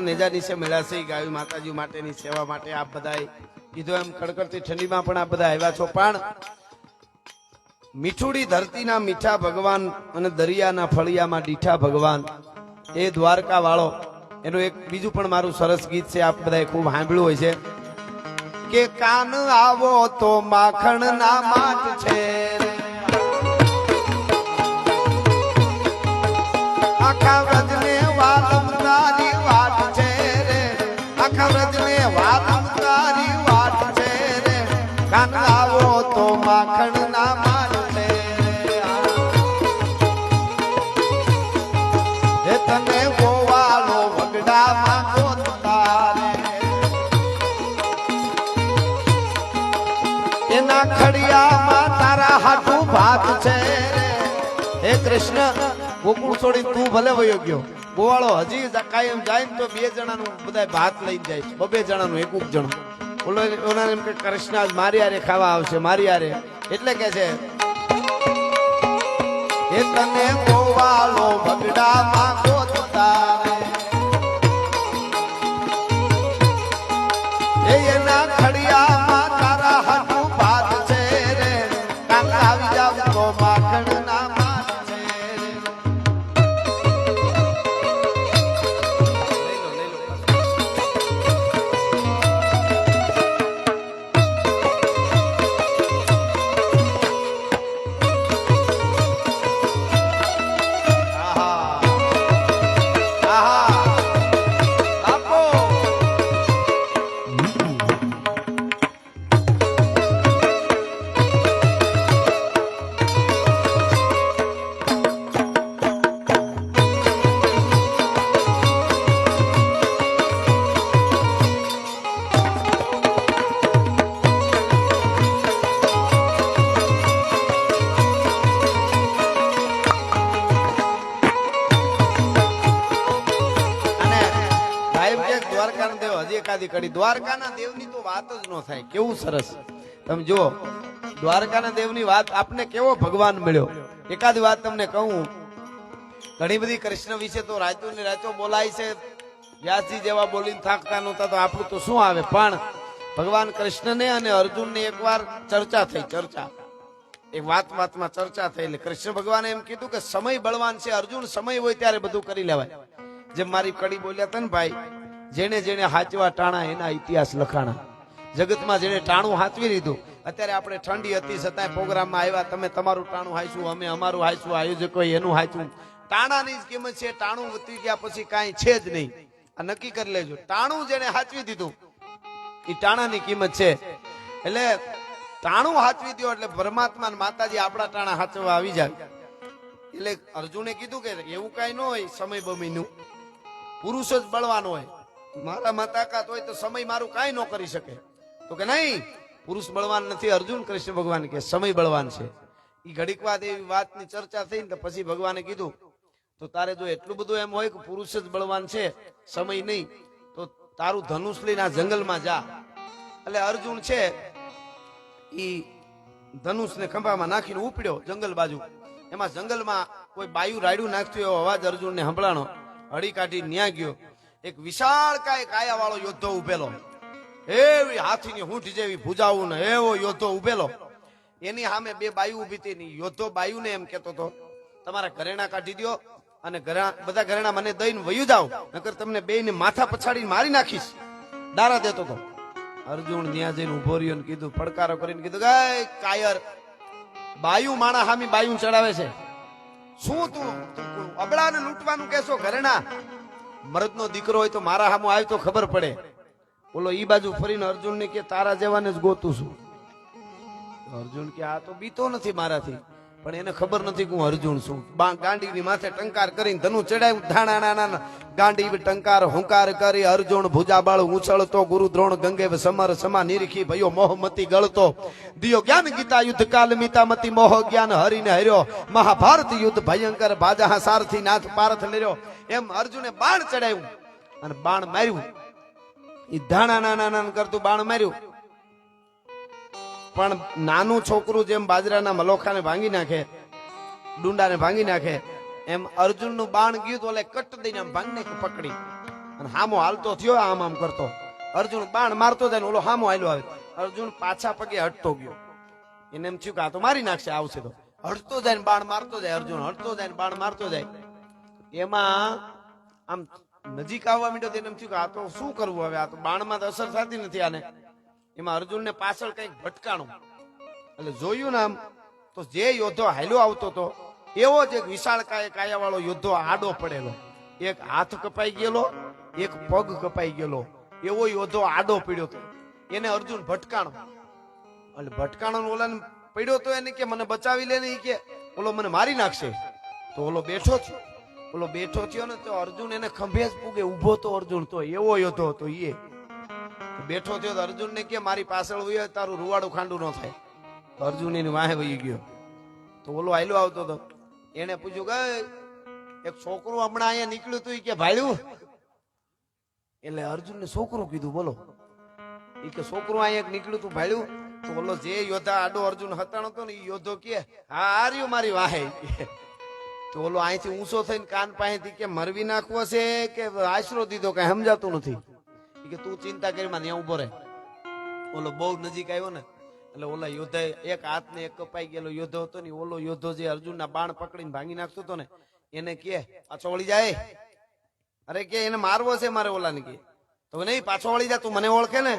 નેજા નીચે મળ્યા છે ગાયું માતાજી માટેની સેવા માટે આપ બધાએ કીધું એમ કડકડતી ઠંડીમાં પણ આપ બધા આવ્યા છો પણ મીઠુડી ધરતીના મીઠા ભગવાન અને દરિયાના ફળિયામાં દીઠા ભગવાન એ દ્વારકા વાળો એનું એક બીજું પણ મારું સરસ ગીત છે આપ બધાએ ખૂબ સાંભળ્યું હોય છે કે કાન આવો તો માખણ ના માટ છે આખા વ્રજને વાલમ તારી વાટ છે રે આખા વ્રજને વાલમ તારી વાટ છે રે કાન આવો તો માખણ ના માટ છે હે તને ગોવાળો વગડામાં ગોતતા રે એના ખડિયામાં તારા હાથું ભાત છે રે હે કૃષ્ણ ગોકુળ છોડી તું ભલે વયો ગયો ગોવાળો હજી કાયમ જાય ને તો બે જણાનું બધા ભાત લઈને જાય છે બબે જણાનું એક જણું બોલો એમ કે કૃષ્ણ આજ મારી હારે ખાવા આવશે મારી હારે એટલે કે છે એ તને ગોવાળો બગડામાં ગોતતા રે એના ખડિયામાં તારા હાથું ભાત છે રે કાકા આવી જાવ તો માખણ ના માત છે દ્વારકાના દેવની તો વાત જ ન થાય કેવું સરસ તમે જુઓ દ્વારકાના દેવની વાત આપને કેવો ભગવાન મળ્યો એકાદ વાત તમને કહું ઘણી બધી કૃષ્ણ વિશે તો રાતો ને રાતો બોલાય છે વ્યાસજી જેવા બોલીને થાકતા નહોતા તો આપણું તો શું આવે પણ ભગવાન કૃષ્ણને અને અર્જુનને એકવાર ચર્ચા થઈ ચર્ચા એક વાતમાં ચર્ચા થઈ એટલે કૃષ્ણ ભગવાને એમ કીધું કે સમય બળવાન છે અર્જુન સમય હોય ત્યારે બધું કરી લેવાય જેમ મારી કડી બોલ્યા હતા ને ભાઈ જેને જેને હાચવા ટાણા એના ઇતિહાસ લખાણા જગતમાં જેને ટાણું હાચવી લીધું અત્યારે આપણે ઠંડી હતી છતાંય પ્રોગ્રામમાં આવ્યા તમે તમારું ટાણું હાચવું અમે અમારું હાચવું આયોજકો એનું હાચવું ટાણાની જ કિંમત છે ટાણું વધી ગયા પછી કાંઈ છે જ નહીં આ નક્કી કરી લેજો ટાણું જેને હાચવી દીધું એ ટાણાની કિંમત છે એટલે ટાણું હાચવી દો એટલે પરમાત્મા માતાજી આપણા ટાણા હાચવા આવી જાય એટલે અર્જુને કીધું કે એવું કઈ ન હોય સમય બમીનું પુરુષ જ બળવાનો હોય મારામાં તાકાત હોય તો સમય મારું કાંઈ ન કરી શકે તો કે નહીં પુરુષ બળવાન નથી અર્જુન કૃષ્ણ ભગવાન કે સમય બળવાન છે એ ઘડીક વાત એવી વાતની ચર્ચા થઈ ને પછી ભગવાને કીધું તો તારે જો એટલું બધું એમ હોય કે પુરુષ જ બળવાન છે સમય નહીં તો તારું ધનુષ લઈને આ જંગલમાં જા એટલે અર્જુન છે એ ધનુષને ખંભામાં નાખીને ઉપડ્યો જંગલ બાજુ એમાં જંગલમાં કોઈ બાયુ રાયડું નાખતું એવો અવાજ અર્જુનને સંભળાણો હળી કાઢી ન્યા ગયો એક વિશાળ કાયા વાળો યોદ્ધો ઉભેલો એવી હાથીની હૂંઠ જેવી ભુજાવું ને એવો યોદ્ધો ઉભેલો એની સામે બે બાયુ ઉભી હતી યોદ્ધો બાયુને એમ કેતો હતો તમારા ઘરેણા કાઢી દો અને બધા ઘરેણા મને દઈને વયું જાવ નકર તમને બેયને માથા પછાડીને મારી નાખીશ દારા દેતો હતો અર્જુન ત્યાં જઈને ઉભો રહ્યો ને કીધું પડકારો કરીને કીધું કે કાયર બાયુ માણા હામી બાયુ ચડાવે છે શું તું અબળાને લૂંટવાનું કેસો ઘરેણા મરદનો દીકરો હોય તો મારા હામો આવ્યો તો ખબર પડે બોલો ઈ બાજુ ફરીને અર્જુન ને કે તારા જેવાને જ ગોતું છું અર્જુન કે આ તો બીતો નથી મારાથી પણ એને ખબર નથી કે હું અર્જુન છું ગાંડીની માથે ટંકાર કરીને ધનુ ચડાવ્યું ધાણા ગાંડી ટંકાર હુંકાર કરી અર્જુન ભુજાબાળ ઉછળતો ગુરુ દ્રોણ ગંગે સમર સમા નિરખી ભયો મોહમતી ગળતો દિયો જ્ઞાન ગીતા યુદ્ધ કાલ મિતામતી મોહ જ્ઞાન હરીને હર્યો મહાભારત યુદ્ધ ભયંકર ભાજા સારથી નાથ પારથ લેર્યો એમ અર્જુને બાણ ચડાવ્યું અને બાણ માર્યું એ ધાણા નાના કરતું બાણ માર્યું પણ નાનું છોકરું જેમ બાજરાના મલોખાને ભાંગી નાખે ડુંડાને ભાંગી નાખે એમ અર્જુન નું બાણ ગયું તો કટ દઈને આમ ભાંગી નાખ્યું પકડી અને હામો હાલતો થયો, આમ આમ કરતો. અર્જુન બાણ મારતો જાય ને ઓલો હામો હાલ્યો આવે. અર્જુન પાછા પગે હટતો ગયો. એને એમ થયું કે આ તો મારી નાખશે, આવશે તો. હટતો જાય ને બાણ મારતો જાય. અર્જુન હટતો જાય ને બાણ મારતો જાય. એમાં આમ નજીક આવવા માંડ્યો. એને એમ થયું કે આ તો શું કરવું હવે, આ તો બાણમાં તો અસર થતી નથી આને. એમાં અર્જુન ને પાછળ કઈક ભટકાણું. એટલે જોયું ને આમ તો જે યોદ્ધો હાલ્યો આવતો હતો એવો જ એક વિશાળ કાયા વાળો યોદ્ધો આડો પડેલો. એક હાથ કપાઈ ગયેલો, એક પગ કપાઈ ગયેલો, એવો યોદ્ધો આડો પડ્યો હતો. એને અર્જુન ભટકાણો. એટલે ભટકાણો ઓલાને પડ્યો તો એને કે મને બચાવી લે ને, કે ઓલો મને મારી નાખશે. તો ઓલો બેઠો થયો. ઓલો બેઠો થયો ને તો અર્જુન એને ખંભે જ પૂગે. ઉભો તો અર્જુન તો એવો યોદ્ધો હતો. એ બેઠો થયો તો અર્જુન ને કે મારી પાછળ હોય તારું રૂવાડું ખાંડું ન થાય. તો અર્જુન એની વાહે વહી ગયો. તો ઓલો હાલ્યો આવતો હતો. એને પૂછ્યું કે એક છોકરું હમણાં અહીંયા નીકળ્યું હતું, કે ભાડ્યું. એટલે અર્જુન ને છોકરું કીધું. બોલો, એ કે છોકરું અહીંયા નીકળ્યું હતું ભાડ્યું. તો ઓલો જે યોદ્ધા આડો અર્જુન હતાણો હતો ને એ યોદ્ધો કે હા આ રહ્યું મારી વાહે. તો ઓલો અહીંથી ઊંચો થઈને કાન પાસેથી કે મરવી નાખવો છે કે આશરો દીધો, કઈ સમજાતું નથી. કે તું ચિંતા કરી માં ત્યાં ઉભો રહે. ઓલો બહુ નજીક આવ્યો ને એટલે ઓલા યોદ્ધા એક હાથ ને એક કપાઈ ગયેલો યોદ્ધો હતો ને, ઓલો યોદ્ધો જે અર્જુન ના બાણ પકડીને ભાંગી નાખતો હતો ને, એને કે પાછો વળી જાય. અરે કે એને મારવો છે મારે ઓલા ને. કે તો નહીં પાછો વળી જા, તું મને ઓળખે ને,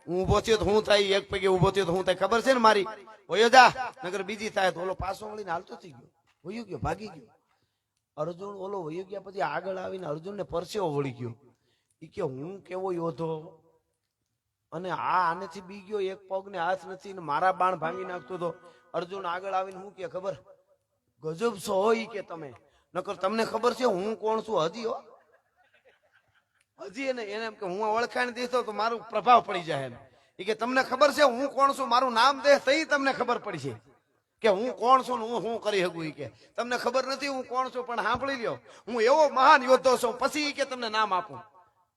હું ઉભો થયો તો હું થાય, એક પગે ઉભો થયો તો હું થાય, ખબર છે ને મારી. વયો જા નગર બીજી થાય. તો ઓલો પાછો વળીને હાલતો થઈ ગયો, વયો ગયો, ભાગી ગયો. અર્જુન ઓલો વયો ગયા પછી આગળ આવીને અર્જુન ને પરસેવો વળી ગયો. ઈ કે હું કેવો યોદ્ધો, અને આ આનેથી બી ગયો, એક પગ ને હાથ નથી ને મારા બાણ ભાંગી નાખતો હતો. અર્જુન આગળ આવીને હું કે ખબર ગજબ છો હોય કે તમે, નકર તમને ખબર છે હું કોણ છું હજી હો, હજી. એને એમ કે હું ઓળખાણ દીધો તો મારું પ્રભાવ પડી જાય એમ. એ કે તમને ખબર છે હું કોણ છું, મારું નામ દે તઈ તમને ખબર પડશે કે હું કોણ છું ને હું શું કરી શકું. કે તમને ખબર નથી હું કોણ છું, પણ સાંભળી લ્યો હું એવો મહાન યોદ્ધો છું, પછી કે તમને નામ આપું.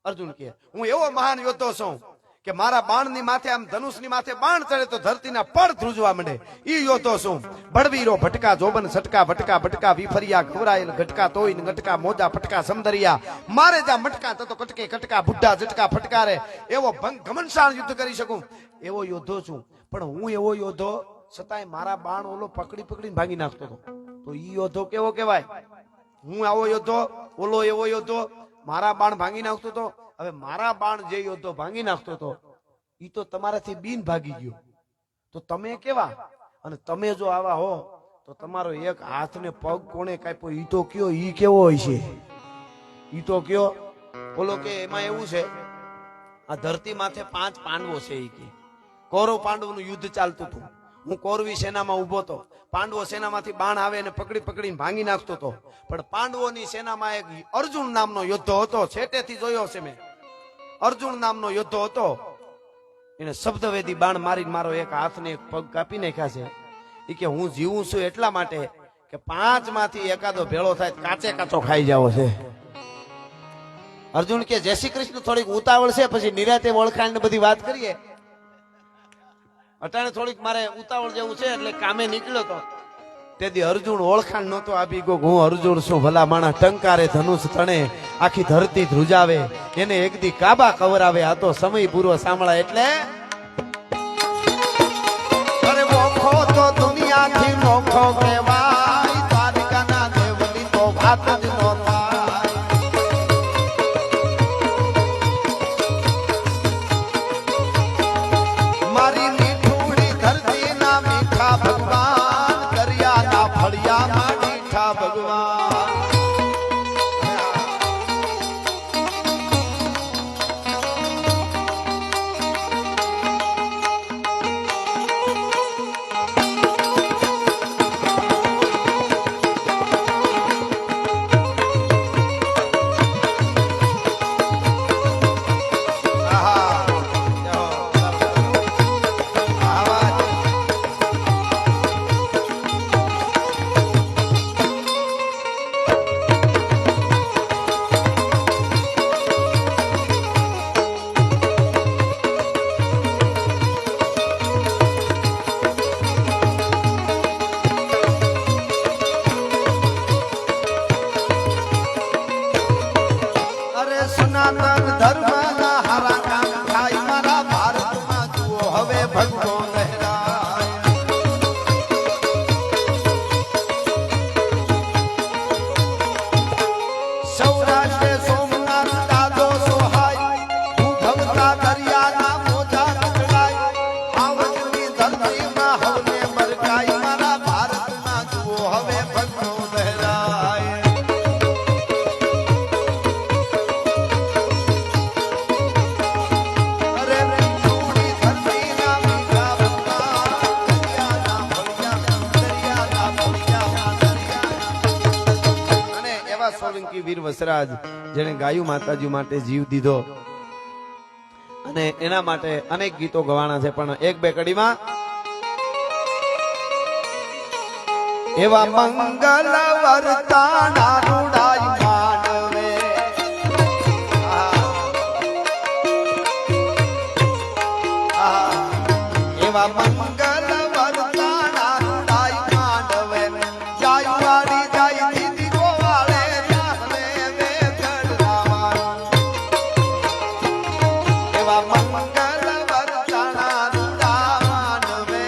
અર્જુન કે હું એવો મહાન યોદ્ધો છું કે મારા બાણ ની માથે આમ ધનુષ ની માથે બાણ ચડે તો ધરતીના પડ ધ્રુજવા માંડે. ઈ યોદ્ધો છું. બળવીરો ભટકા જોબન સટકા ભટકા ભટકા વિફરિયા ઘવરાયેલ ઘટકા તોઈન ગટકા મોજા ફટકા સમદરિયા મારે જા મટકા તતો કટકે કટકા બુઢા ઝટકા ફટકારે એવો ઘમનશાળ યુદ્ધ કરી શકું એવો યોદ્ધો છું. પણ હું એવો યોદ્ધો છતાંય મારા બાણ ઓલો પકડી પકડીને ભાંગી નાખતો હતો. તો ઈ યોદ્ધો કેવો કહેવાય? હું આવો યોદ્ધો, ઓલો એવો યોદ્ધો, મારા બાણ ભાંગી નાખતો હતો. હવે મારા બાણ જે યોદ્ધો ભાંગી નાખતો હતો ઈ તો તમારાથી બીન ભાગી ગયો. તો તમે કેવા? અને તમે જો આવા હો તો તમારો એક હાથ ને પગ કોણે કાપ્યો ઈ તો કયો, ઈ કેવો હોય છે ઈ તો કયો. ઓલો કે એમાં એવું છે આ ધરતી માથે 5 પાંડવો છે. ઈ કે કૌરવ પાંડવ નું યુદ્ધ ચાલતું હતું. હું કૌરવી સેનામાં ઉભો હતો. પાંડવો સેનામાંથી બાણ આવે અને પકડી પકડીને ભાંગી નાખતો હતો. પણ પાંડવોની સેનામાં એક અર્જુન નામનો યોદ્ધો હતો. છેટેથી જોયો છે મેં. અર્જુન નામનો યોદ્ધો હતો. એને શબ્દવેદી બાણ મારીને મારો એક હાથ ને એક પગ કાપી નાખ્યા છે. એ કે હું જીવું છું એટલા માટે કે 5 માંથી એકાદો ભેળો થાય કાચે કાચો ખાઈ જાવો છે. અર્જુન કે જય શ્રી કૃષ્ણ, થોડીક ઉતાવળ છે, પછી નિરાતે ઓળખાણ ને બધી વાત કરીએ. અટાણે થોડીક મારે ઉતાવળ જેવું છે એટલે કામે નીકળ્યો તો તેથી અર્જુન ઓળખાણ નહોતો આપી ગયો. હું અર્જુન છું, ભલા માણા ટંકારે ધનુષ તણે આખી ધરતી ધ્રુજાવે, એને એક દી કાબા કવરાવે. આ તો સમય પૂરો સાંભળા એટલે અરે મોખો તો દુનિયાથી નોખો કહેવાય, દ્વારકાના દેવની તો વાત જ નો થાય. મારી મીઠુડી ધરતી ના મીઠા ભગવાન, કર્યા ના ફળિયા માં મીઠા ભગવાન. સોલંકી વીર વસરાજ જેણે ગાયું માતાજી માટે જીવ દીધો અને એના માટે અનેક ગીતો ગવાના છે, પણ એક બે કડીમાં એવા મંગલ વર્તાના રૂડાઈ માનવે એવા મંગલ વર્તાના રૂડાઈ માનવે જાયુવાડી જાય દીદી ગોવાળે રાહને વેગડવા એવા મંગલ વર્તાના રૂડા માનવે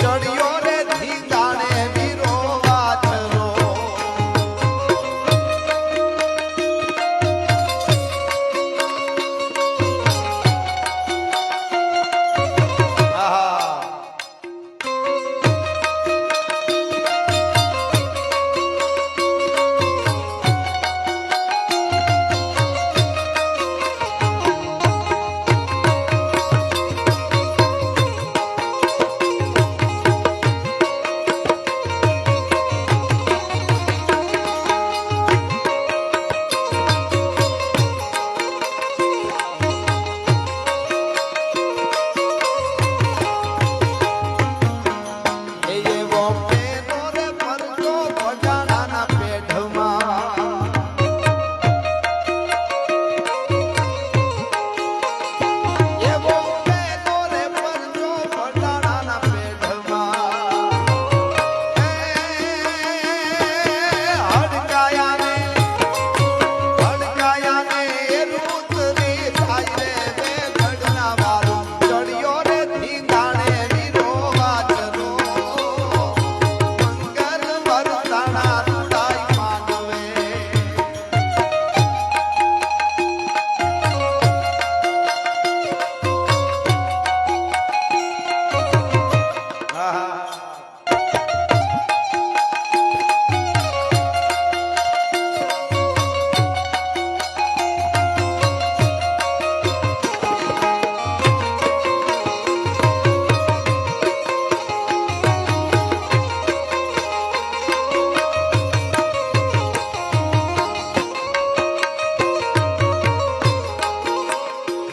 ચડિયો રે ધીંગાણે વીરો વાછરો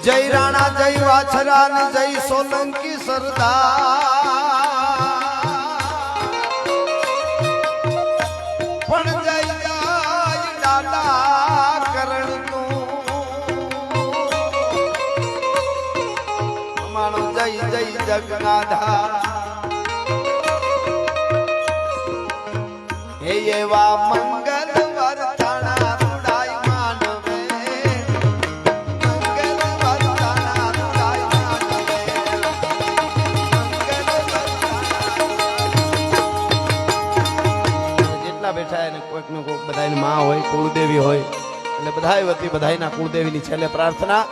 જય રાણા જય વાછરા ને જય સોલંકી સરદાર પણ જય જય દાદા કરણ નું માનો જય જય જગન્નાથા હે એવા મંગલ વર્તાણા રૂડાઈ માનવે બેઠા એને કોઈક ને કોઈક બધાની માં હોય, કુળદેવી હોય, એટલે બધાય વતી બધાયના કુળદેવીની છેલ્લે પ્રાર્થના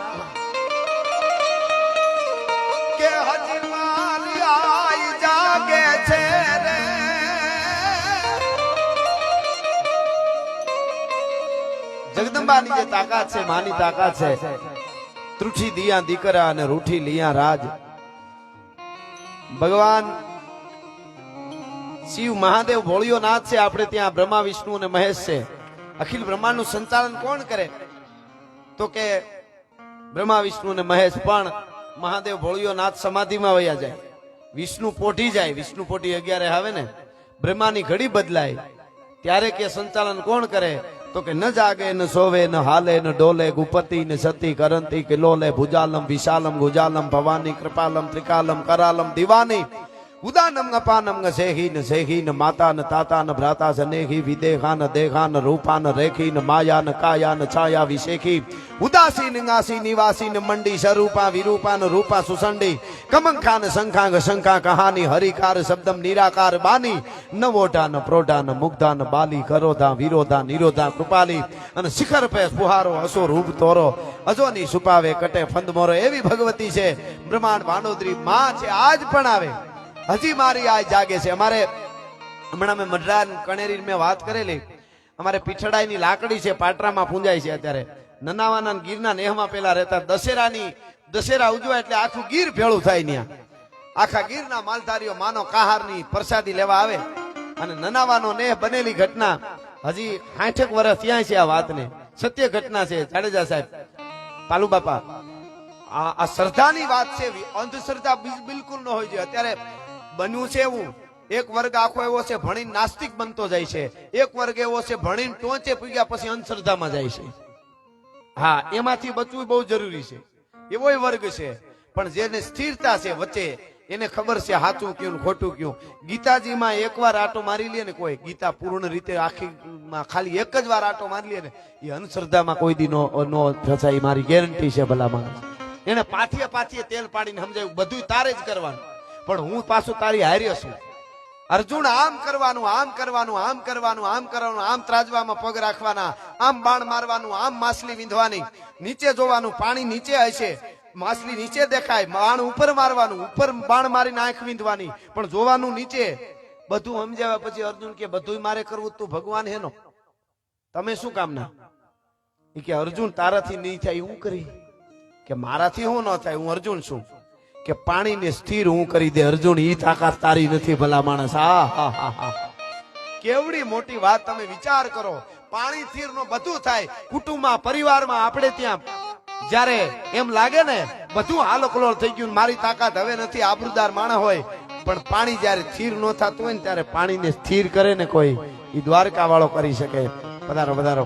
કે હજી મારી આઈ જાગે છે રે જગદંબાની જે તાકાત છે, માની તાકાત છે, ત્રુઠી દિયા દીકરા અને રૂઠી લિયા રાજ. ભગવાન શિવ મહાદેવ ભોળિયો નાથ છે, આપણે ત્યાં બ્રહ્મા વિષ્ણુ અને મહેશ છે. અખિલ બ્રહ્માંડનું સંચાલન કોણ કરે? તો કે બ્રહ્મા વિષ્ણુ અને મહેશ. પણ મહાદેવ ભોળિયો નાથ સમાધિમાં વયા જાય, વિષ્ણુ પોઢી જાય, વિષ્ણુ પોઢી 11 આવે ને, બ્રહ્માની ઘડી બદલાય, ત્યારે કે સંચાલન કોણ કરે? તો કે ન જાગે ન સોવે ન હાલે ન ડોલે ગુપતિ ન સતી કરંતી કિલોલે ભુજાલમ વિશાલમ ગુજાલમ ભવાની કૃપાલમ ત્રિકાલમ કરાલમ દિવાની ઉદાનમ અપાનમ સેહી ન સેહી ન માતા ન તાતા ન ભ્રાતા સનેહી વિદેહા ન દેહા ન રૂપા ન રેખી ન માયા ન કાયા ન છાયા વિશેખી ઉદાસી ન ગાસી નિવાસી ન મંડી સ્વરૂપા વિરૂપા ન રૂપા સુસંડી કમંખા ન શંખાંગ શંખા કહાની હરિકાર શબ્દમ નિરાકાર બાની ન વોઢા ન પ્રોઢા ન મુગ્ધા ન બાલી કરોધા વિરોધા નિરોધા કૃપાલી અને શિખર પે પુહારો હસો રૂપ તોરો અજોની સુપાવે કટે ફંદ મોરો. એવી ભગવતી છે, બ્રહ્માંડ ભાંડોદરી માં છે, આજ પણ આવે, હજી મારી આ જાગે છે. અમારે હમણાં મેં મઢરાન કણેરી મેં વાત કરેલી, અમારે પીછડાઈની લાકડી છે, પાટરામાં પૂંજાય છે. અત્યારે નનાવાના ગીરના નેહમાં પેલા રહેતા દશેરા ઉજવાય એટલે આખું ગીર ભેળું થાય. ત્યાં આખા ગીરના માલધારીઓ માનો કહારની પ્રસાદી લેવા આવે અને નનાવાનો નેહ બનેલી ઘટના હજી 60 વર્ષ ત્યાં છે આ વાતને, સત્ય ઘટના છે જાડેજા સાહેબ, પાલુ બાપા. આ શ્રદ્ધાની વાત છે, અંધશ્રદ્ધા બિલકુલ ન હોય છે. અત્યારે બન્યું છે એવું, એક વર્ગ આખો એવો છે ભણીને નાસ્તિક બનતો જાય છે, એક વર્ગ એવો છે ભણીને ટોચે પૂગ્યા પછી અંધશ્રદ્ધામાં જાય છે. હા, એમાંથી બચવું બહુ જરૂરી છે. એવો વર્ગ છે, પણ જેને સ્થિરતા છે વચ્ચે, એને ખબર છે સાચું કયું ખોટું કયું. ગીતાજીમાં એકવાર આટો મારી લે ને કોઈ, ગીતા પૂર્ણ રીતે આખી ખાલી એક જ વાર આટો મારી લે ને, એ અંધશ્રદ્ધામાં કોઈ દી નો ફસાય, મારી ગેરંટી છે. ભલા માણસ એને પાથીએ તેલ પાડીને સમજાયું બધું તારે જ કરવાનું, પણ હું પાછું તારી હારે છું. અર્જુન આમ કરવાનું, આમ કરવાનું, આમ કરવાનું, આમ કરવાનું, આમ ત્રાજવામાં પગ રાખવાના, આમ બાણ મારવાનું, આમ માછલી વીંધવાની, નીચે જોવાનું, પાણી નીચે હશે, માછલી નીચે દેખાય, બાણ ઉપર મારવાનું, ઉપર બાણ મારીને આંખ વીંધવાની, પણ જોવાનું નીચે. બધું સમજાવ્યા પછી અર્જુન કે બધું મારે કરવું, તું ભગવાન હેનો, તમે શું કામના? એ કે અર્જુન તારાથી નહીં થાય હું કરી, કે મારાથી હું ન થાય, હું અર્જુન છું, કે પાણીને સ્થિર હું કરી દે. અર્જુન ઈ તાકાત તારી નથી ભલા માણસ. હા, કેવડી મોટી વાત, તમે વિચાર કરો. પાણી સ્થિર નો બધું થાય, કુટુંબમાં, પરિવારમાં, આપણે ત્યાં જ્યારે એમ લાગે ને બધું હાલોકલોલ થઈ ગયું, મારી તાકાત હવે નથી, આબરૂદાર માણસ હોય, પણ પાણી જયારે સ્થિર ન થતું હોય ને ત્યારે પાણીને સ્થિર કરે ને કોઈ, ઈ દ્વારકા વાળો કરી શકે. પધારો પધારો.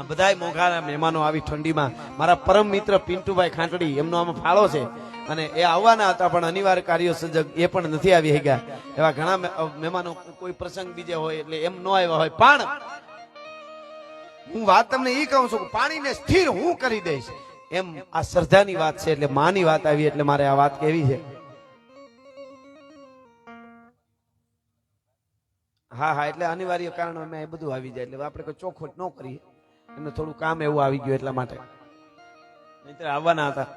બધા મોઘા મહેમાનો આવી ઠંડીમાં. મારા પરમ મિત્ર પિન્ટુભાઈ ખાંટડી, એમનો આમાં ફાળો છે, અને એ આવવાના હતા પણ અનિવાર્ય કાર્ય સજગ એ પણ નથી આવી ગયા. એવા ઘણા મહેમાનો કોઈ પ્રસંગ બીજે હોય એટલે એમ ન આવ્યા હોય. પણ હું વાત તમને એ કહું છું કે પાણીને સ્થિર હું કરી દઈશ, એમ આ શ્રદ્ધાની વાત છે, એટલે માની વાત આવી, એટલે મારે આ વાત કેવી છે. હા, એટલે અનિવાર્ય કારણો એ બધું આવી જાય, એટલે આપણે કોઈ ચોખવટ ન કરીએ, એમને થોડું કામ એવું આવી ગયું એટલા માટે. નહીંતર આવવાના હતા,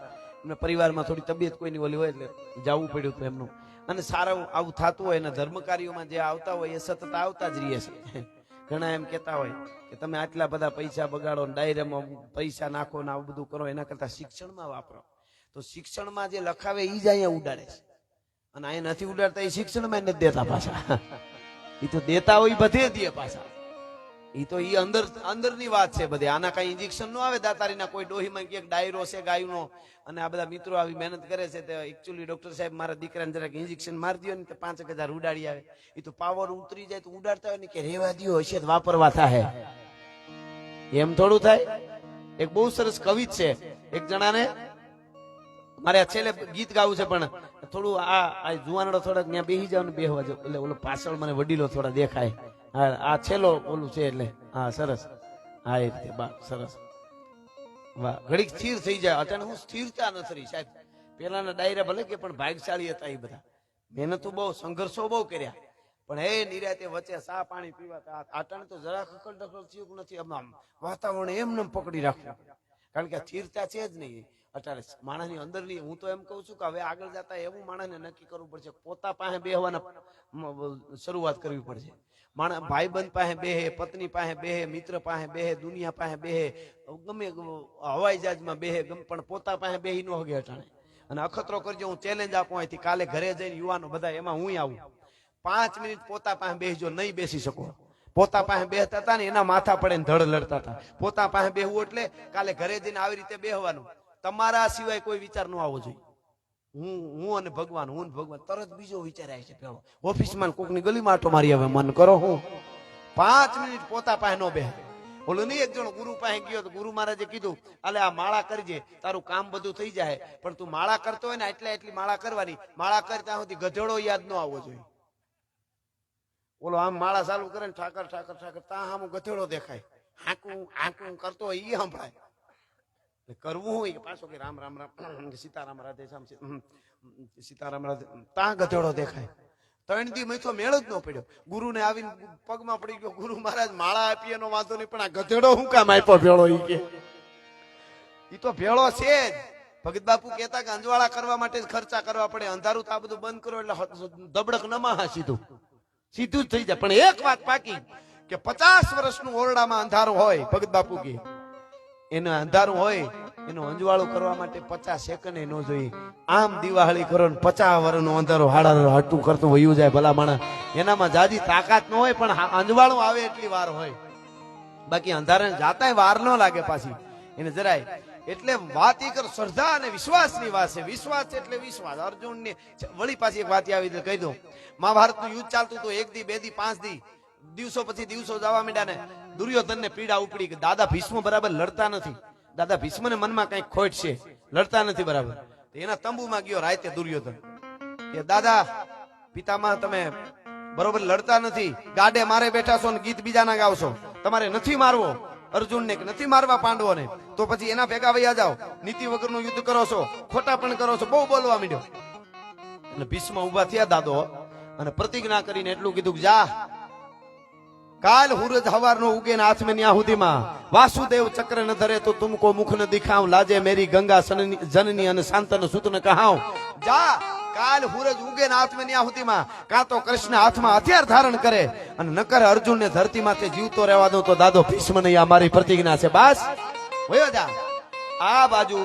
એમને પરિવારમાં થોડી તબિયત કોઈની ઓલી હોય એટલે જવું પડ્યું હતું એમનું. અને સારું આવું થતું હોય, એના ધર્મ કાર્યોમાં જે આવતા હોય એ સતત આવતા જ રહીએ છે. ઘણા એમ કેતા હોય કે તમે આટલા બધા પૈસા બગાડો, ડાયરામાં પૈસા નાખો ને આવું બધું કરો, એના કરતા શિક્ષણમાં વાપરો. તો શિક્ષણમાં જે લખાવે એ જ અહીંયા ઉડાડે છે, અને અહીંયા નથી ઉડાડતા, એ શિક્ષણમાં નથી દેતા પાછા. એ તો દેતા હોય બધે દે પાછા. એ તો ઈ અંદરની વાત છે બધી. આના કઈ ઇન્જેક્શન નો આવે દાતારીના, કોઈ ડોહીમાં એક ડાયરો છે ગાયનો, અને આ બધા મિત્રો આવી મહેનત કરે છે. તે એકચ્યુઅલી ડોક્ટર સાહેબ મારા દીકરાને જરાક ઇન્જેક્શન મારી દો ને કે 5,000 ઉડાડી આવે. એ તો પાવર ઉતરી જાય તો ઉડાડતા હોય ને કે રેવા દો, હશે વાપરવા થાય, એમ થોડું થાય. એક બહુ સરસ કવિ છે, એક જણાને મારે આ છેલ્લે ગીત ગાવું છે, પણ થોડું આ જુવાનડો થોડાક ત્યાં બેસી જાવ ને બેહવા જાવ, એટલે ઓલો પાછળ મને વડીલો થોડા દેખાય. હા, આ છેલ્લો ઓલું છે એટલે હા સરસ. હા, એ રીતે બા સરસ. વાહ, ઘડીક સ્થિર થઈ જાય. અટાણે હું સ્થિરતા નથી રહી સાહેબ. પેલાના ડાયરા ભલે કે પણ ભાગશાળી હતા, એ બધા મહેનતો બહુ, સંઘર્ષો બહુ કર્યા, પણ હે નિરાતે વચ્ચે સા પાણી પીવા. અટાણે તો જરા ખકડ ડખડ થયું નથી, આમ વાતાવરણ એમને પકડી રાખવું, કારણ કે સ્થિરતા છે જ નહીં અત્યારે માણસની અંદરની. હું તો એમ કઉ છું કે હવે આગળ જતા એવું માણસને નક્કી કરવું પડશે, પોતા પાસે બેહવાના શરૂઆત કરવી પડશે. માણસ ભાઈબંધ પાસે બેહે, પત્ની પાસે બેહે, મિત્ર પાસે બેહે, દુનિયા પાસે બેહે, ગમે હવાઈ જહાજમાં બેહે, પણ પોતા પાસે બેહી ન હગે અટાણે. અને અખતરો કરજો, હું ચેલેન્જ આપું અહીંથી, કાલે ઘરે જઈને યુવાનો બધા એમાં હું આવું, 5 મિનિટ પોતા પાસે બેસજો. નહીં બેસી શકો. પોતા પાસે બેસતા હતા ને એના માથા પડે ને ધડ લડતા હતા. પોતા પાસે બેહવું એટલે કાલે ઘરે જઈને આવી રીતે બેહવાનું. તમારા સિવાય કોઈ વિચાર ન આવવો જોઈએ. હું અને ભગવાન, હું ને ભગવાન. તરત બીજો વિચાર આવે છે પેલો, ઓફિસમાં કોકની ગલીમાં આટો મારી આવે મન કરો. હું 5 મિનિટ પોતા પાસે ન બેહે. બોલો નહીં, એક જણો ગુરુ પાસે ગયો તો ગુરુ મહારાજે કીધું, અલે આ માળા કરજે, તારું કામ બધું થઈ જાય, પણ તું માળા કરતો હોય ને એટલી માળા કરવાની. માળા કરી ત્યાં સુધી ગધેડો યાદ ન આવવો જોઈએ. બોલો આમ માળા ચાલુ કરે ને ઠાકર ઠાકર ઠાકર, ત્યાં આમ ગધેડો દેખાય, હાંકું હાંકું કરતો હોય, ઈ સંભળાય. કરવું હોય કે પાછો કે રામ રામ રામ, સીતારામ રાધે શ્યામ, સીતારામ રાધે, ત્યાં ગધેડો દેખાય. 3 દી મહિનો મેળ જ ન પડ્યો. ગુરુને આવીને પગમાં પડી ગયો, ગુરુ મહારાજ માળા આપી એનો વાંધો નહીં, પણ આ ગધેડો શું કામ આપ્યો ભેળો? ઈ કે ઈ તો ભેળો છે જ. ભગત બાપુ કહેતા કે અંજવાળા કરવા માટે જ ખર્ચા કરવા પડે, અંધારું તો આ બધું બંધ કરો એટલે દબડક નમાહા સીધું જ થઈ જાય. પણ એક વાત પાકી કે 50 વર્ષનું ઓરડામાં અંધારું હોય, ભગત બાપુ કે એને અંધારું હોય એનું અંજવાળું કરવા માટે 50 સેકન્ડ ન જોઈએ. આમ દિવાળી કરો ને 50 વર્ષનો અંધારો હાડા હટું કરતું વયું જાય ભલા માણસ. એનામાં જાજી તાકાત ન હોય, પણ અંજવાળું આવે એટલી વાર હોય. બાકી અંધારાને જાતાય વાર ન લાગે પાછી એને જરાય. એટલે વાત એ કર, શ્રદ્ધા અને વિશ્વાસની વાત છે. વિશ્વાસ એટલે વિશ્વાસ. અર્જુનની વળી પાછી એક વાત આવી કહી દઉં. મહાભારતનું યુદ્ધ ચાલતું હતું, 1 દી 2 દી 5 દી દિવસો પછી દિવસો જવા માંડ્યા ને દુર્યોધનને પીડા ઉપડી કે દાદા ભીષ્મ બરાબર લડતા નથી. દાદા ભીષ્મને મનમાં કઈક ખોટ છે, લડતા નથી બરાબર. એના તંબુમાં ગયો રાતે દુર્યોધન કે દાદા પિતામાં તમે બરોબર લડતા નથી, ગાડે મારે બેઠા છો ને ગીત બીજાના ગાવ છો. તમારે નથી મારવો અર્જુનને કે નથી મારવા પાંડવોને, તો પછી એના ભેગા વયા જાઓ. નીતિ વગરનું યુદ્ધ કરો છો, ખોટા પણ કરો છો. બહુ બોલવા માંડ્યો. એટલે ભીષ્મ ઉભા થયા દાદો અને પ્રતિજ્ઞા કરીને એટલું કીધું કે જા, કાલ હુરજ હવારનો ઉગે ને હાથ में न्या હુધીમાં વાસુદેવ ચક્ર ન ધરે તો તુમકો મુખ ન દિખાઉં, લાજે મેરી ગંગા જનની અને શાંતન સુત ન કહાઉં. જા, કાલ હુરજ ઉગે ને હાથ में न्या હુધીમાં કાં તો કૃષ્ણ હાથમાં હથિયાર ધારણ કરે અને નકર અર્જુન ને ધરતી માથે જીવતો રહેવા દો. તો દાદો ભીષ્મ ને આ મારી પ્રતિજ્ઞા છે. બસ વયો જા. આ બાજુ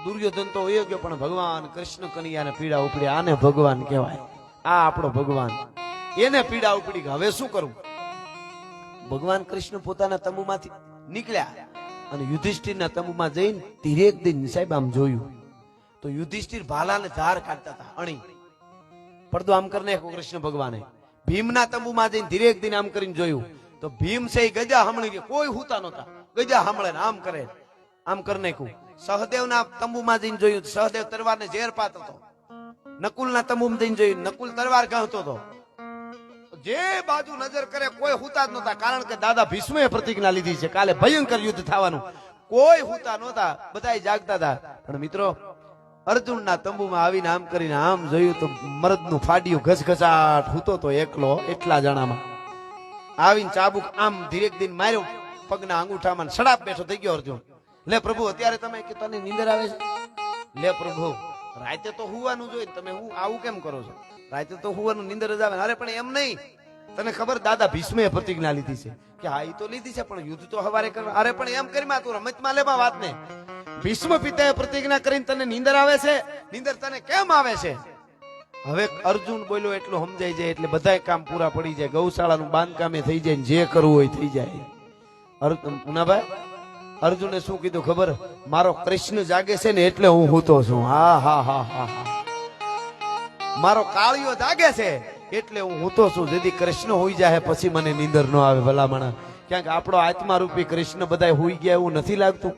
દુર્યોધન તો વયો ગયો, પણ ભગવાન કૃષ્ણ કનૈયાને પીડા ઉપડી. આને ભગવાન કહેવાય. આ આપણો ભગવાન, એને પીડા ઉપડી. હવે શું કરવું? ભગવાન કૃષ્ણ પોતાના તંબુમાંથી નીકળ્યા અને યુધિષ્ઠિરના તંબુમાં જઈને ધીરેક દિન સાહેબ આમ જોયું તો યુધિષ્ઠિર ભાલાને ધાર કાઢતા હતા. અણી પડદો આમ કરીને કૃષ્ણ ભગવાને ભીમના તંબુમાં જઈને ધીરેક દિન આમ કરીને જોયું તો ભીમ છે ગજા હમણી ગયા. કોઈ હુતા નહોતા, ગજા હમળે આમ કરે આમ કરી નાખ્યું. સહદેવના તંબુમાં જઈને જોયું, સહદેવ તલવારને ઝેર પાતો હતો. નકુલના તંબુમાં જઈને જોયું, નકુલ તલવાર ગાંઠતો હતો. જે બાજુ નજર કરે કોઈ હુતા જ નહોતા, કારણ કે દાદા ભીષ્મે પ્રતિજ્ઞા લીધી છે કાલે ભયંકર યુદ્ધ થવાનું. કોઈ હુતા નહોતા, બધા જાગતા હતા. પણ મિત્રો અર્જુનના તંબુમાં આવીને આમ કરીને આમ જોયું તો મરદનું ફાડ્યું ઘસઘસાટ હુતો તો એકલો. એટલા જણામાં આવીને ચાબુક આમ ધીરેક દિન માર્યો પગના અંગૂઠામાં, સડાપ બેઠો થઈ ગયો અર્જુન. લે પ્રભુ અત્યારે તમે કે તને નીંદર આવે છે? લે પ્રભુ રાતે તો હુવાનું જોઈએ, તમે હું આવું કેમ કરો છો? રાતે તો હુવાનું નીંદર જ આવે. અરે પણ એમ નહીં, તને ખબર દાદા ભીષ્મે પ્રતિજ્ઞા લીધી છે કે હા એ તો લીધી છે, પણ યુદ્ધ તો હવારે કરવા. અરે પણ એમ કરી તું રમતમાં લેવા વાતને. ભીષ્મ પિતાએ પ્રતિજ્ઞા કરીને તને નીંદર આવે છે? નીંદર તને કેમ આવે છે? હવે અર્જુન બોલ્યો એટલું સમજાઈ જાય એટલે બધા કામ પૂરા પડી જાય. ગૌશાળાનું બાંધકામે થઈ જાય, જે કરવું હોય થઈ જાય. પુનાભાઈ અર્જુને શું કીધું ખબર? મારો કૃષ્ણ જાગે છે ને એટલે હું હૂતો છું. હા હા હા હા હા, મારો કાળિયો જાગે છે એટલે હું હૂતો છું. જેથી કૃષ્ણ હોઈ જાય પછી મને નીંદર ન આવે. ભલામણા ક્યાંક આપણો આત્મા રૂપી કૃષ્ણ બધા હોઈ ગયા એવું નથી લાગતું?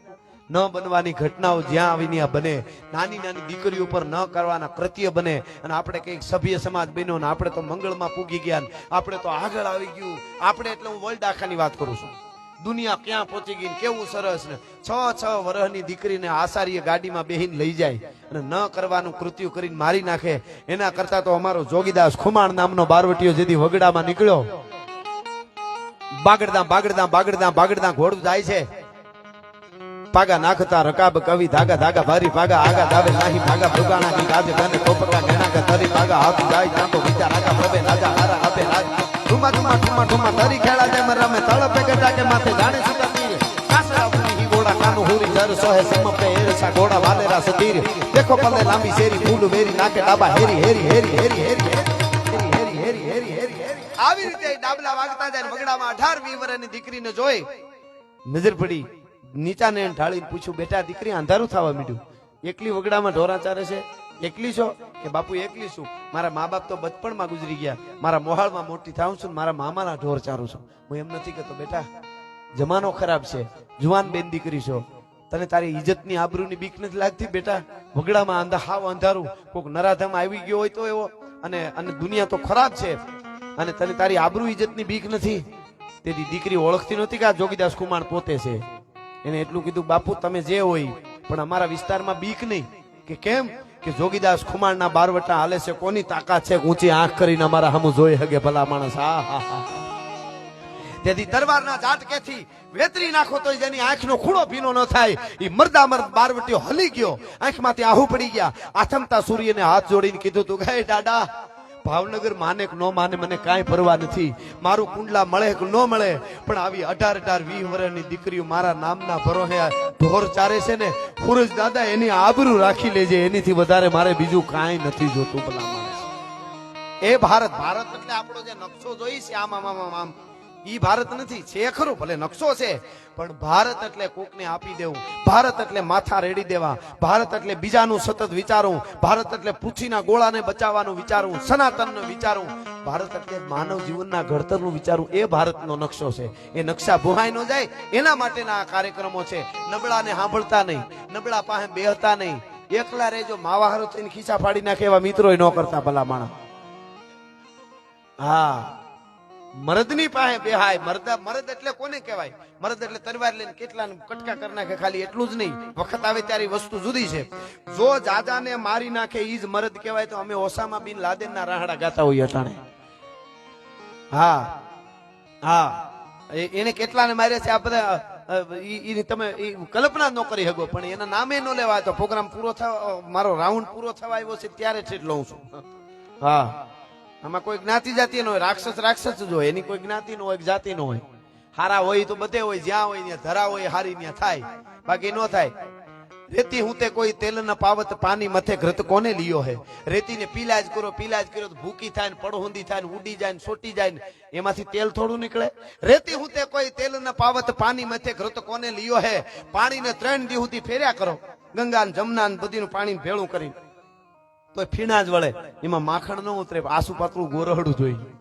ન બનવાની ઘટનાઓ જ્યાં આવીને બને, નાની નાની દીકરીઓ પર ન કરવાના કૃત્ય બને, અને આપણે કઈક સભ્ય સમાજ બન્યો ને આપણે તો મંગળમાં પૂગી ગયા, આપણે તો આગળ આવી ગયું. આપણે એટલે હું વર્લ્ડ આખાની વાત કરું છું. દુનિયા ક્યાં પહોંચી ગઈ, કેવું સરસ ને 6 વર્ષની દીકરીને આસારીએ ગાડીમાં બેહીને લઈ જાય અને ન કરવાનું કૃત્ય કરીને મારી નાખે. એના કરતા તો અમારો જોગીદાસ ખુમાણ નામનો બારવટીયો જેથી વગડામાં નીકળ્યો, બાગડદામ બાગડદામ બાગડદામ બાગડદામ ઘોડું જાય છે. પાગા નાખતા રકાબ કવિ ધાગા ધાગા ભારી પાગા આગા દાવે નાહી ભાગા ભુગાણા કી ગાજે ગને કોપરવા ગેણા કે તરી પાગા હાથ જાય તાંતો વિચાર આગા પ્રભે રાજા હારા આપે રાજ ઠુમા ઠુમા ઠુમા ઠુમા તરી ખેડા દે મરમે તળપે ગટા કે માથે જાણે સુતા તીર કાસરા ઉની હી ગોડા કાનો હુરી જર સોહે સમ પે એરસા ગોડા વાલેરા સતીર દેખો પલ્લે લાંબી શેરી ફૂલ વેરી નાકે ડાબા હેરી હેરી હેરી હેરી હેરી હેરી હેરી હેરી હેરી આવી રીતે ડાબલા વાગતા જાય. વગડામાં 18-20 વર્ષની દીકરીને જોઈ નજર પડી. નીચાને ઢાળીને પૂછ્યું, બેટા દીકરી અંધારું થવા માંડ્યું, એકલી વગડામાં ઢોરા ચારે છે? એકલી છો? કે બાપુ એકલી છું, મારા મા બાપ તો બચપણમાં ગુજરી ગયા, મારા મોહાળમાં મોટી થાઉં છું, મારા મામાના ઢોર ચારું છું. હું એમ નથી કહેતો બેટા, જમાનો ખરાબ છે, જુવાન બેન દીકરી છો, તને તારી ઇજ્જતની આબરૂની બીક નથી લાગતી? બેટા વગડામાં હાવ અંધારું, કોક નરાધમ આવી ગયો હોય તો એવો, અને દુનિયા તો ખરાબ છે, અને તને તારી આબરૂ ઇજ્જતની બીક નથી? તેથી દીકરી ઓળખતી નહોતી કે આ જોગીદાસ કુમાર પોતે છે. એને એટલું કીધું, બાપુ તમે જે હોય પણ અમારા વિસ્તારમાં બીક નહીં. કે કેમ? કે જોગીદાસ ખુમાણના બારવટા હાલે છે, કોની તાકાત છે ઊંચી આંખ કરીને અમારા સામું જોઈ હગે ભલા માણસ. હા હા હા. તેથી તરવારના ઝાટકેથી વેતરી નાખો તો જેની આંખનો ખૂણો ભીનો ન થાય એ મરદા મર્દ બારવટીઓ હલી ગયો, આંખમાંથી આહુ પડી ગયા. આથમતા સૂર્યને હાથ જોડીને કીધું તું, હે દાદા ભાવનગર માને કે ન માને મને કાંઈ પરવા નથી, મારું કુંડલા મળે કે ન મળે, પણ આવી 18-18-20 વર્ષની દીકરીઓ મારા નામના ભરોહે ઢોર ચારે છે ને, પુરુષ દાદા એની આબરૂ રાખી લેજે, એનીથી વધારે મારે બીજું કાંઈ નથી જોતું. ભલા માણસ એ ભારત એટલે આપણો જે નકશો જોઈ છે આમ આમ આમ આમ, ઈ ભારત નથી. છે ખરું, ભલે નકશો છે, પણ ભારત એટલે કોકને આપી દેવું, ભારત એટલે માથા રેડી દેવા, ભારત એટલે બીજાનું સતત વિચારવું, ભારત એટલે પૃથ્વીના ગોળાને બચાવવાનું વિચારવું, સનાતનનું વિચારવું, ભારત એટલે માનવ જીવનના ઘડતરનું વિચારવું. એ ભારતનો નકશો છે. એ નકશા ભૂહાઈ ન જાય એના માટેના આ કાર્યક્રમો છે. નબળાને સાંભળતા નહીં, નબળા પાસે બેહતા નહીં, એકલા રહેજો, માવાહારો થઈને ખીસા ફાડી નાખે એવા મિત્રો ન કરતા ભલા માણસ. હા, મરદની પાસે બેહાય. મરદ એટલે કોને કહેવાય? મરદ એટલે તલવાર લઈને કેટલા કટકા કરી નાખે, ખાલી એટલું જ નહીં, વખત આવે ત્યારે વસ્તુ જુદી છે. જો જાજાને મારી નાખે ઈ જ મરદ કહેવાય. તો અમે ઓસામા બિન લાદેનના રાહડા ગાતા હોઈએ અટાણે. હા હા, એને કેટલાને માર્યા છે આ બધા, તમે કલ્પના ન કરી શકો. પણ એના નામે ન લેવાય. તો પ્રોગ્રામ પૂરો થવા, મારો રાઉન્ડ પૂરો થવા આવ્યો છે ત્યારે જ લઉં છું. હા, આમાં કોઈ જ્ઞાતિ જાતિ ન હોય, રાક્ષસ જ હોય, એની કોઈ જ્ઞાતિ નો હોય, જાતિ નો હોય. હારા હોય તો બધે હોય, જ્યાં હોય ત્યાં ધરા હોય, હારી ત્યાં થાય, બાકી ન થાય. રેતી હું તે કોઈ તેલ ન પાવત પાણી મથે ઘૃત કોને લીયો હે. રેતીને પીલાજ કરો તો ભૂકી થાય ને, પડહોંદી થાય ને, ઉડી જાય ને, સોટી જાય ને, એમાંથી તેલ થોડું નીકળે. રેતી હું તે કોઈ તેલ ન પાવત પાણી મથે ઘૃત કોને લીયો હે. પાણીને 3 દી સુધી ફેર્યા કરો, ગંગા ને જમના ને બધીનું પાણી ભેળું કરીને, તો ફીણા જ વળે, એમાં માખણ ન ઉતરે, આસુ પાતળું ગોરહડું જોઈએ.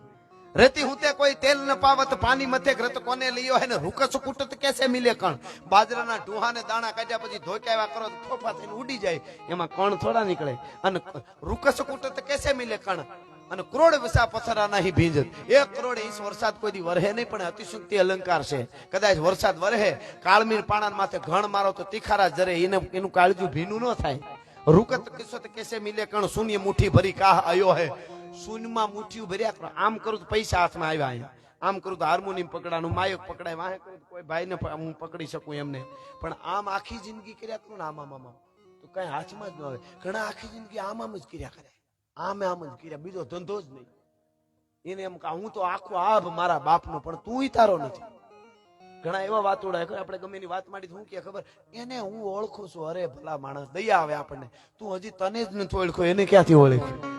રેતી હું તે કોઈ તેલ ન પાવત પાણી મથે ઘૃત કોને લીયો હે ને. રૂકસ કુટત કેસે મિલે કણ. બાજરાના ઢૂહાને દાણા કાઢ્યા પછી ધોકાવ્યા કરો તો ફોફા થઈને ઉડી જાય, એમાં કણ થોડા નીકળે. અને રૂકસ કુટત કેસે મિલે કણ. અને કરોડ વસા પથરા નહીં ભીંજત. 1 કરોડ ઇંચ વરસાદ કોઈ દી વરહે નહીં, પણ અતિશુક્તિ અલંકાર છે. કદાચ વરસાદ વરહે, કાળમીર પાણા માથે ઘણ મારો તો તીખારા જરે, એનું કાળજું ભીનું ન થાય. રૂકત કિસ્સત કેસે મિલે કણ. શૂન્ય મુઠ્ઠી ભરી કાહ આયો હે. શૂન્યમાં મુઠ્ઠીઓ ભર્યા કરો. આમ કરું તો પૈસા હાથમાં આવ્યા, અહીંયા આમ કરું તો હાર્મોનિયમ પકડાનું, માયક પકડાય, વાહે કરું તો કોઈ ભાઈને હું પકડી શકું એમને. પણ આમ આખી જિંદગી કર્યા કરું ને, આમ તો કઈ હાથમાં જ ન આવે. ઘણા આખી જિંદગી આમ જ કર્યા કરે, આમ જ કર્યા, બીજો ધંધો જ નહીં. એને એમ કે હું તો આખો આભ મારા બાપનો, પણ તું તારો નથી. ઘણા એવા વાતોડા આપણે ગમે એની વાત માંડી, શું કે ખબર, એને હું ઓળખું છું. અરે ભલા માણસ, દયા આવે આપણને. તું હજી તને જ નથી ઓળખ્યો, એને ક્યાંથી ઓળખ્યો?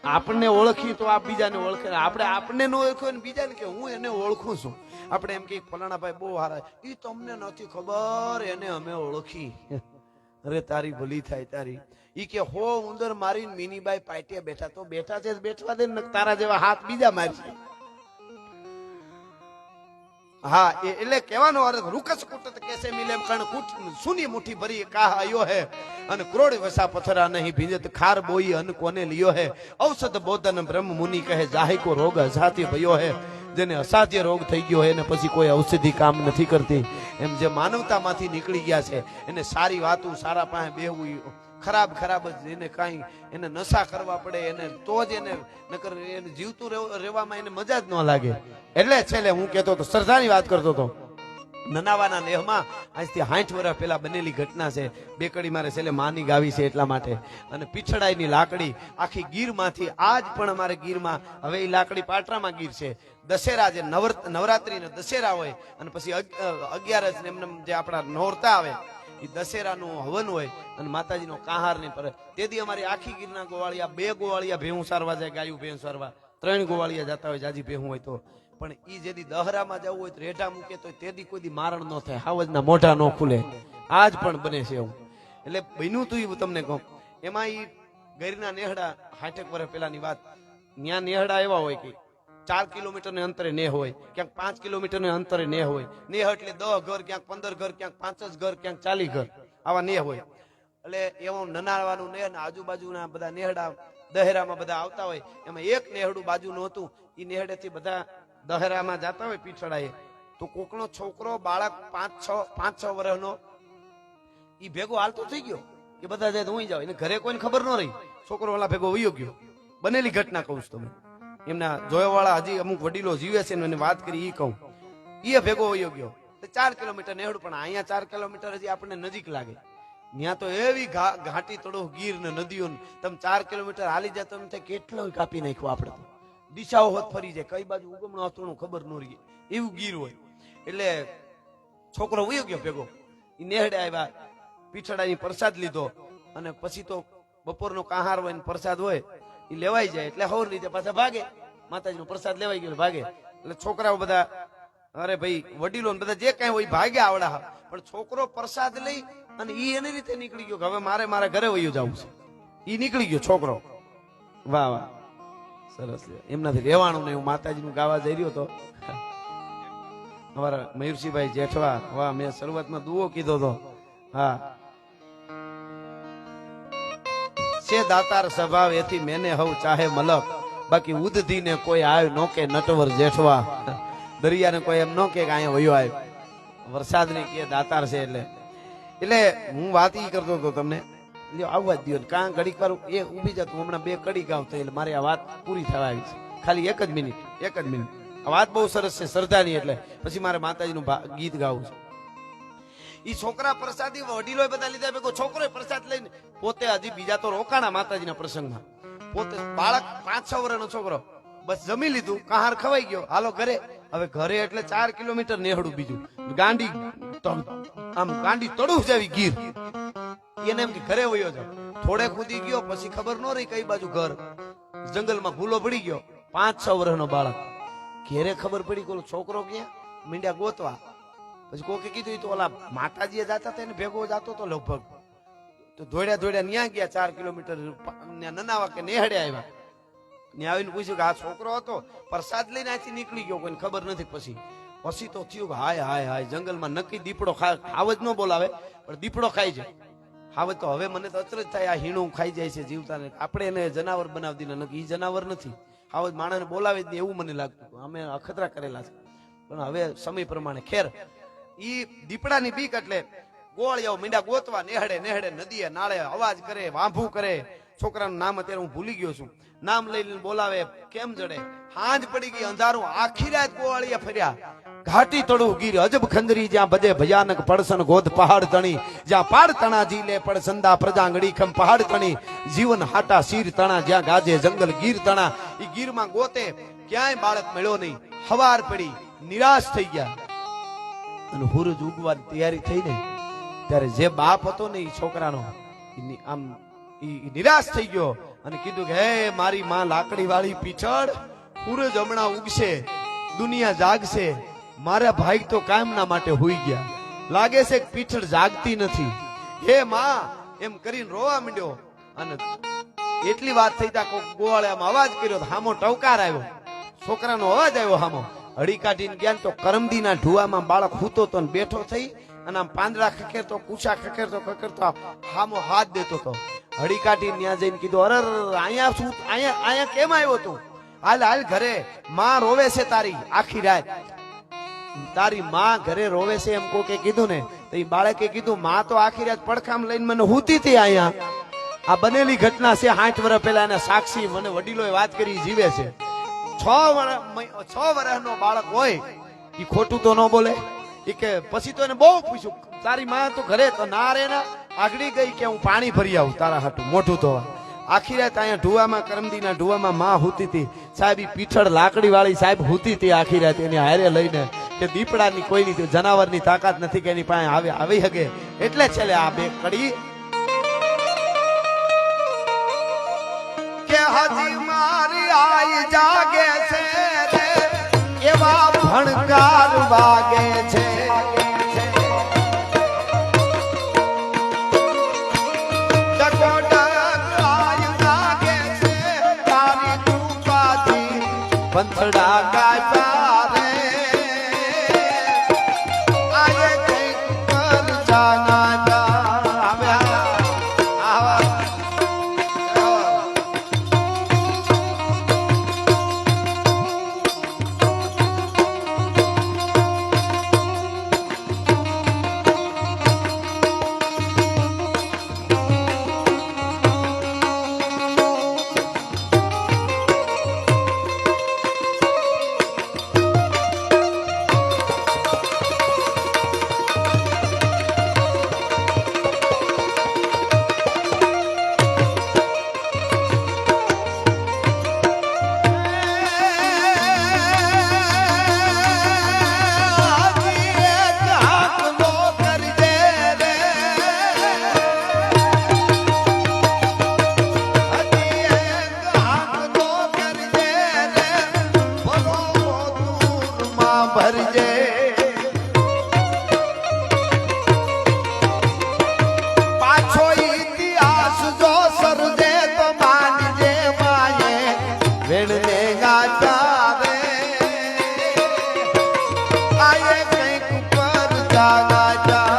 આપણને ઓળખી તો આપ બીજાને ઓળખે. આપણે આપણને ન ઓળખ્યો ને બીજાને કે હું એને ઓળખું છું. આપણે એમ કે ફલાણા ભાઈ બહુ સારા, એ તમને નથી ખબર, એને અમે ઓળખી. અરે તારી ભલી થાય તારી. ઈ કે હો ઉંદર મારીને મીનીબાઈ પાટિયા બેઠા, તો બેઠા છે બેઠવા દે ને, તારા જેવા હાથ બીજા મારશે. હા, એટલે કહેવાનો અર્થ રૂકસ કુટત કેસે મિલે કણ. સુની મુઠ્ઠી ભરી કાહ આયો હે. અને કરોડ વસા પથરા નહીં ભીંજત. ખાર બોઈ અન કોને લિયો હે. ઔષધ બોધન બ્રહ્મ મુનિ કહે. જાહી કો રોગ અસાધ્ય ભયો હે. જેને અસાધ્ય રોગ થઈ ગયો હે ને પછી કોઈ ઔષધિ કામ નથી કરતી, એમ જે માનવતામાંથી નીકળી ગયા છે એને સારી વાતું, સારા પાસે બેહવું, ખરાબ જ એને કાંઈ એને નશા કરવા પડે, એને તો જ એને નકર એને જીવતું રહેવામાં એને મજા જ ન લાગે. એટલે છેલ્લે હું કહેતો હતો, શ્રદ્ધાની વાત કરતો હતો. નનાવાના લેહમાં આજથી 60 વર્ષ પહેલા બનેલી ઘટના છે. બે કડી મારે છેલ્લે માની ગાવી છે એટલા માટે. અને પીછડાઈની લાકડી આખી ગીરમાંથી, આજ પણ અમારે ગીરમાં હવે એ લાકડી પાટરામાં ગીર છે. દશેરા જે નવરાત્રી દશેરા હોય અને પછી 11 એમને જે આપણા નોરતા આવે, એ દશેરાનું હવન હોય અને માતાજીનો કાહાર ની પર. તેથી અમારી આખી ગીરના ગોવાળિયા, 2 ગોવાળિયા ભેહું સારવા જાય, ગાયું ભેહું સારવા, 3 ગોવાળિયા જતા હોય જાજી ભેહું હોય તો. પણ ઈ જેદી દહરામાં જવું હોય તો રેઢા મૂકે તો તેદી કોઈ દી મારણ ન થાય, હાવજના મોઢા ન ખુલે. આજ પણ બને છે એવું. એટલે બન્યું તું એવું તમને કહું. એમાં ઈ ગીરના નેહડા 60 વર્ષ પહેલાની વાત. ત્યાં નેહડા એવા હોય કે 4 કિલોમીટર ને અંતરે નેહ હોય, ક્યાંક 5 કિલોમીટર ને અંતરે નેહ હોય. નેહ એટલે 10 ઘર, ક્યાંક 15 ઘર, ક્યાંક 5 ઘર, ક્યાંક 40 ઘર, આવા નેહ હોય. એટલે એવું નનાળવાનું નેહ ને આજુબાજુના બધા નેહડા દહેરામાં બધા આવતા હોય. એમાં એક નેહડું બાજુનું હતું. એ નેહડેથી બધા દહેરામાં જતા હોય પીછડાએ, તો કોકનો છોકરો બાળક 5-6 વર્ષનો ઈ ભેગો હાલતો થઈ ગયો કે બધા જાય તો હું જાવ. એને ઘરે કોઈને ખબર ન રહી, છોકરો ઓલા ભેગો વયો ગયો. બનેલી ઘટના કહું છું તમે. એમના જોયાવાળા હજી અમુક વડીલો જીવે છે એને વાત કરી ઈ કહું. એ ભેગો વયો ગયો. 4 કિલોમીટર નેહડું, પણ અહીંયા 4 કિલોમીટર હજી આપણને નજીક લાગે. ત્યાં તો એવી ઘાટી તળો ગીર ને નદીઓ તમે 4 કિલોમીટર હાલી જાય તમે કેટલો કાપી નાખ્યો આપણે તો દિશાઓ હોત ફરી જાય કઈ બાજુ ઉગમણો અથોણું ખબર ન રહી એવું ગીર હોય એટલે છોકરો વયો ગયો ભેગો ઈ નેહડે આવ્યા પીછડાની પ્રસાદ લીધો અને પછી તો બપોરનો કાહાર હોય ને પ્રસાદ હોય એ લેવાઈ જાય એટલે હવર રીતે પાછા ભાગે માતાજીનો પ્રસાદ લેવાઈ ગયો ભાગે એટલે છોકરાઓ બધા અરે ભાઈ વડીલો બધા જે કઈ હોય ભાગે આવડા પણ છોકરો પ્રસાદ લઈ અને ઈ એની રીતે નીકળી ગયો કે હવે મારે મારા ઘરે વયું જવું છે ઈ નીકળી ગયો છોકરો વાહ વાહ સરસ એમનાથી રહેવાનું નહીં હું માતાજીનું ગાવા જઈ રહ્યો તો અમારા મયુરસિંહભાઈ જેઠવા વાહ મેં શરૂઆતમાં દુઓ કીધો તો હા છે દાતાર સ્વભાવ એથી મેને હવ ચાહે મલક બાકી ઉદધી ને કોઈ આવ નો કે નટવર જેઠવા દરિયાને કોઈ એમ નો કે અહીંયા વયો આવ્યો વરસાદ ને કે દાતાર છે એટલે હું વાત ઈ કરતો હતો તમને આવવા જ દો કાં ઘડીક વાર એ ઉભી જતું હમણાં 2 કડી ગાવ થઈ એટલે મારી આ વાત પૂરી થવા આવી છે ખાલી એક જ મિનિટ આ વાત બહુ સરસ છે શ્રદ્ધાની એટલે પછી મારે માતાજીનું ગીત ગાવું છે ઈ છોકરા પ્રસાદી વડીલો બધા લીધા ભેગો છોકરો પ્રસાદ લઈને પોતે હજી બીજા તો રોકાણા માતાજીના પ્રસંગમાં પોતે બાળક 5-6 વર્ષનો છોકરો બસ જમી લીધું કહાર ખવાઈ ગયો હાલો ઘરે હવે ઘરે એટલે 4 કિલોમીટર નેહડું બીજું ગાંડી તળું જાવી ગીર એને એમ કે ઘરે વયો જાવ થોડે કૂદી ગયો પછી ખબર ન રહી કઈ બાજુ ઘર જંગલમાં ભૂલો પડી ગયો 5-6 વર્ષનો બાળક ઘેરે ખબર પડી કે છોકરો ક્યાં મીંડ્યા ગોતવા પછી કોકે કીધું તો ઓલા માતાજીએ જાતા હતા એને ભેગો જાતો તો લગભગ તો દોડ્યા ન્યા ગયા 4 કિલોમીટર નનાવા કે નેહડે આવ્યા ન્યા આવીને પૂછ્યું કે આ છોકરો હતો પ્રસાદ લઈને અહીંથી નીકળી ગયો કોઈને ખબર નથી પછી તો થયું કે હાય જંગલમાં નક્કી દીપડો હાવજ ન બોલાવે પણ દીપડો ખાઈ જાય હાવજ તો હવે મને તો અચરજ થાય આ હીણું ખાઈ જાય છે જીવતાને આપણે એને જનાવર બનાવી દીધા નક્કી ઈ જનાવર નથી હાવજ માણસને બોલાવે જ નહીં એવું મને લાગતું અમે અખતરા કરેલા છે પણ હવે સમય પ્રમાણે ખેર ઈ દીપડાની બીક એટલે ગોળિયાઓ મીંડા ગોતવા નેહડે નદીએ નાળે અવાજ કરે વાંભું કરે છોકરાનું નામ અત્યારે હું ભૂલી ગયો છું નામ લઈને બોલાવે કેમ જડે હાંજ પડી ગઈ અંધારું આખી રાત ગોળિયા ફર્યા ઘાટી તળું ગીર અજબ ખંજરી જ્યાં બધે ભયાનક પડસન ગોધ પહાડ તણી જ્યાં પાડ તણા જીલે પડસંદા પ્રજાંગડી ખમ પહાડ તણી જીવન હાટા શીર તણા જ્યાં ગાજે જંગલ ગીર તણા ઈ ગીરમાં ગોતે ક્યાંય બાળક મળ્યો નહીં હવાર પડી નિરાશ થઈ ગયા અને સૂરજ ઉગવાની તૈયારી થઈ ને ત્યારે જે બાપ હતો ને એ છોકરાનો આમ નિરાશ થઈ ગયો અને કીધું કે હે મારી માં લાકડી વાળી પીછળ સૂરજ હમણાં ઉગશે દુનિયા જાગશે મારા ભાઈ તો કાયમના માટે હોઈ ગયા લાગે છે કે પીછળ જાગતી નથી હે માં એમ કરીને રોવા માંડ્યો અને એટલી વાત થઈ તા કોઈ ગોળે આમ અવાજ કર્યો હામો ટવકાર આવ્યો છોકરાનો અવાજ આવ્યો હામો હળી કાઢીને ગયા તો કરમદીના ઢુવામાં બાળક હૂતો તો બેઠો થઈ અને આમ પાંદડા ખખેરતો કુછા ખખેરતો હામો હાથ દેતો હતો હળી કાઢીને ત્યાં જઈને કીધું અરે અહીંયા કેમ આવ્યો તું હાલ ઘરે માં રોવે છે તારી આખી રાત તારી માં ઘરે રોવે છે એમ કોકે કીધું ને તો એ બાળકે કીધું માં તો આખી રાત પડખામ લઈને મને હૂતી હતી અહીંયા આ બનેલી ઘટના છે 60 વર્ષ પહેલા એના સાક્ષી મને વડીલોએ વાત કરી જીવે છે 6 વર્ષનો બાળક હોય એ ખોટું તો ન બોલે એ કે પછી તો એને બહુ પૂછ્યું તારી માં તો ઘરે તો ના રે ના આગળી ગઈ કે હું પાણી ભરી આવું તારા હાટું મોઢું ધોવા આખી રાત અહીંયા ઢુવામાં કરમદીના ઢુવામાં માં હૂતી હતી સાહેબ ઈ પીઠળ લાકડી વાળી સાહેબ હૂતી હતી આખી રાત એની હારે લઈને કે દીપડાની કોઈની જનાવરની તાકાત નથી કે એની પાસે આવી શકે એટલે છેલ્લે આ 2 કડી કે હજી મારી આઈ જાગે છે રે એવા ભણકાર વાગે છે પંથડા ગાતા રે આયે કઈ પર જાના ભરજે પાછો ઇતિહાસ જો સર્જે તો માનજે માયે વેણને ગાતા રે આયે કંઈક પર જાગા જા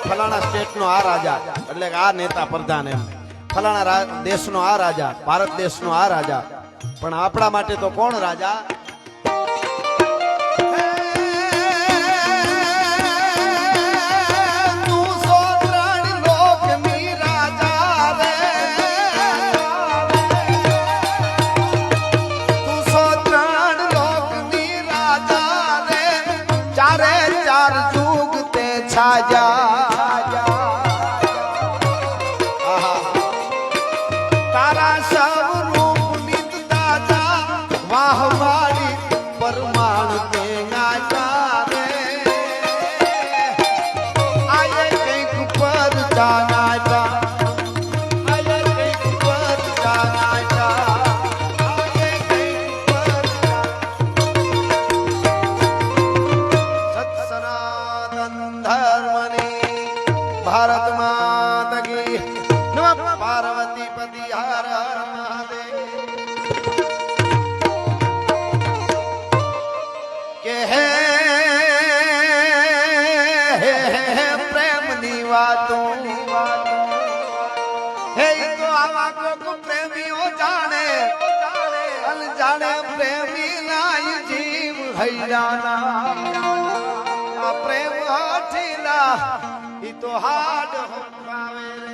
ફલાણા સ્ટેટનો આ રાજા એટલે કે આ નેતા પ્રધાન એમ ફલાણા દેશનો આ રાજા ભારત દેશનો આ રાજા પણ આપણા માટે તો કોણ રાજા તારા સૌ રૂપ નિત દાદા વાહ મારી પરમાણ તે નાચા રે આયે કંઈક પર જાના જા આયે કંઈક પર જાના જા આયે કંઈક પર સત સનાતન ધર્મની ભારત માતા કી નમઃ પાર્વતી પતિ હર હર મહાદેવ કે હે પ્રેમની વાતો હે તો આવા કોક પ્રેમીઓ જાણે અનજાણે પ્રેમી નાય જીવ હૈરાના આ પ્રેમ હઠીલા ઈ તો હાડ હંકાવે